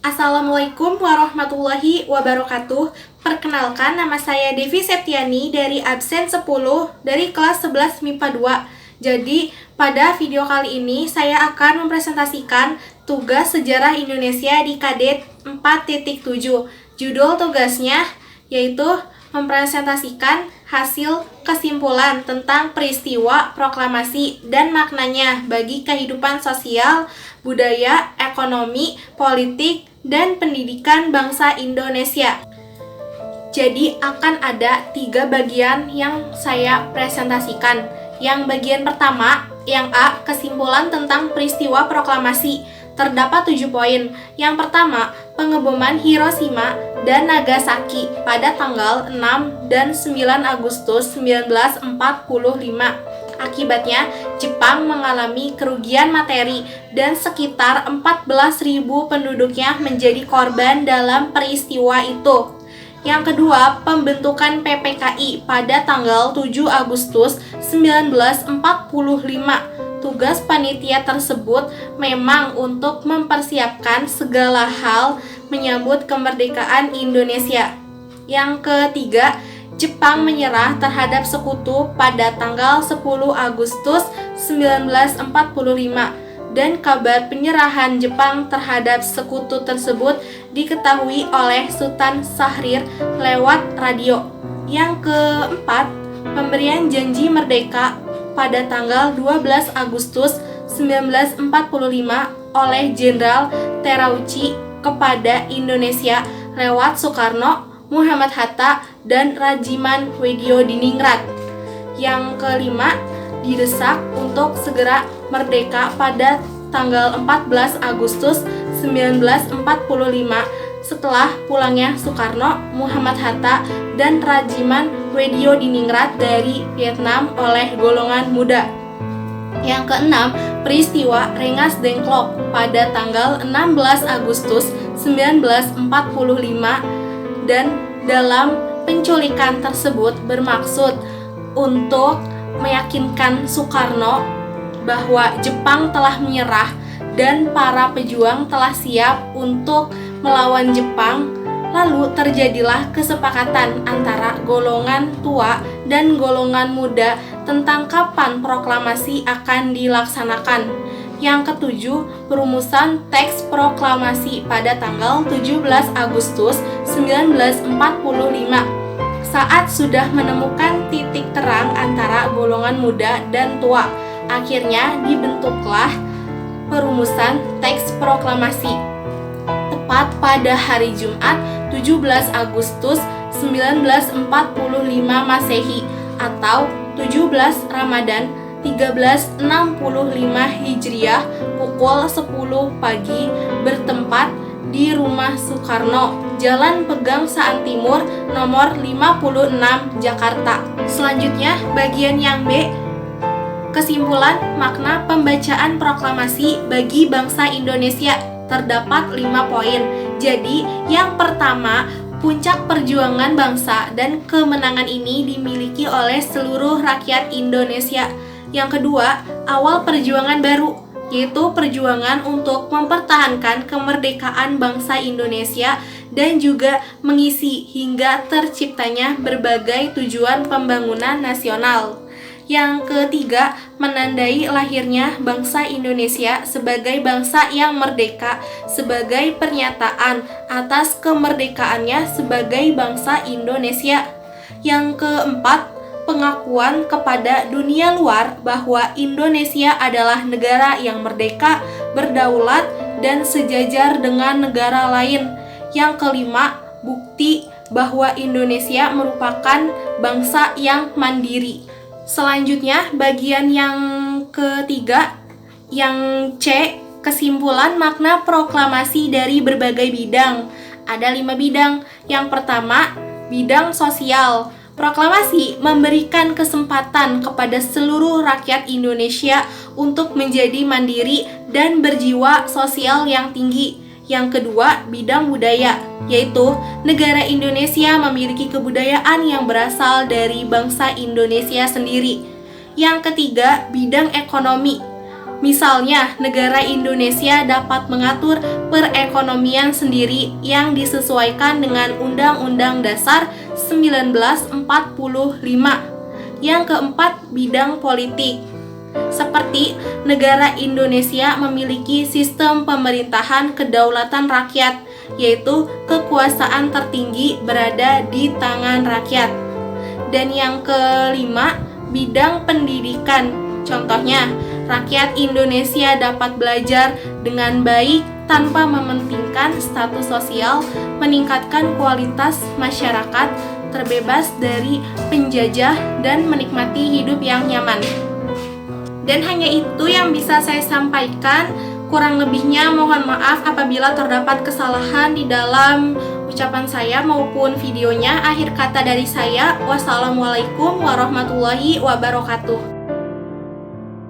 Assalamualaikum warahmatullahi wabarakatuh. Perkenalkan, nama saya Devi Septiani dari absen 10 dari kelas 11 MIPA 2. Jadi, pada video kali ini saya akan mempresentasikan tugas sejarah Indonesia di Kadet 4.7. Judul tugasnya yaitu mempresentasikan hasil kesimpulan tentang peristiwa proklamasi dan maknanya bagi kehidupan sosial, budaya, ekonomi, politik, dan pendidikan bangsa Indonesia. Jadi akan ada 3 bagian yang saya presentasikan. Yang bagian pertama, yang A, kesimpulan tentang peristiwa proklamasi. Terdapat 7 poin. Yang pertama, pengeboman Hiroshima dan Nagasaki pada tanggal 6 dan 9 Agustus 1945. Akibatnya, Jepang mengalami kerugian materi dan sekitar 14.000 penduduknya menjadi korban dalam peristiwa itu. Yang kedua, pembentukan PPKI pada tanggal 7 Agustus 1945. Tugas panitia tersebut memang untuk mempersiapkan segala hal menyambut kemerdekaan Indonesia. Yang ketiga, Jepang menyerah terhadap sekutu pada tanggal 10 Agustus 1945 dan kabar penyerahan Jepang terhadap sekutu tersebut diketahui oleh Sultan Syahrir lewat radio. Yang keempat, pemberian janji merdeka pada tanggal 12 Agustus 1945 oleh Jenderal Terauchi kepada Indonesia lewat Soekarno, Muhammad Hatta, dan Rajiman Weddiodiningrat. Yang kelima, didesak untuk segera merdeka pada tanggal 14 Agustus 1945 setelah pulangnya Soekarno, Muhammad Hatta, dan Rajiman Weddiodiningrat dari Vietnam oleh golongan muda. Yang keenam, peristiwa Rengas Dengklok pada tanggal 16 Agustus 1945 dan dalam penculikan tersebut bermaksud untuk meyakinkan Soekarno bahwa Jepang telah menyerah dan para pejuang telah siap untuk melawan Jepang. Lalu terjadilah kesepakatan antara golongan tua dan golongan muda tentang kapan proklamasi akan dilaksanakan. Yang ketujuh, perumusan teks proklamasi pada tanggal 17 Agustus 1945. Saat sudah menemukan titik terang antara golongan muda dan tua, akhirnya dibentuklah perumusan teks proklamasi. Tepat pada hari Jumat 17 Agustus 1945 Masehi atau 17 Ramadan 1365 Hijriah pukul 10 pagi bertempat di Rumah Soekarno, Jalan Pegangsaan Timur, nomor 56, Jakarta. Selanjutnya, bagian yang B, kesimpulan makna pembacaan proklamasi bagi bangsa Indonesia. Terdapat 5 poin. Jadi, yang pertama, puncak perjuangan bangsa dan kemenangan ini dimiliki oleh seluruh rakyat Indonesia. Yang kedua, awal perjuangan baru, yaitu perjuangan untuk mempertahankan kemerdekaan bangsa Indonesia dan juga mengisi hingga terciptanya berbagai tujuan pembangunan nasional. Yang ketiga, menandai lahirnya bangsa Indonesia sebagai bangsa yang merdeka sebagai pernyataan atas kemerdekaannya sebagai bangsa Indonesia. Yang keempat, pengakuan kepada dunia luar bahwa Indonesia adalah negara yang merdeka, berdaulat, dan sejajar dengan negara lain. Yang kelima, bukti bahwa Indonesia merupakan bangsa yang mandiri. Selanjutnya, bagian yang ketiga, yang C, kesimpulan makna proklamasi dari berbagai bidang. Ada 5 bidang. Yang pertama, bidang sosial. Proklamasi memberikan kesempatan kepada seluruh rakyat Indonesia untuk menjadi mandiri dan berjiwa sosial yang tinggi. Yang kedua, bidang budaya, yaitu negara Indonesia memiliki kebudayaan yang berasal dari bangsa Indonesia sendiri. Yang ketiga, bidang ekonomi. Misalnya, negara Indonesia dapat mengatur perekonomian sendiri yang disesuaikan dengan Undang-Undang Dasar 1945. Yang keempat, bidang politik. Seperti negara Indonesia memiliki sistem pemerintahan kedaulatan rakyat, yaitu kekuasaan tertinggi berada di tangan rakyat. Dan yang kelima, bidang pendidikan. Contohnya, rakyat Indonesia dapat belajar dengan baik tanpa mementingkan status sosial, meningkatkan kualitas masyarakat, terbebas dari penjajah, dan menikmati hidup yang nyaman. Dan hanya itu yang bisa saya sampaikan. Kurang lebihnya mohon maaf apabila terdapat kesalahan di dalam ucapan saya maupun videonya. Akhir kata dari saya, wassalamualaikum warahmatullahi wabarakatuh.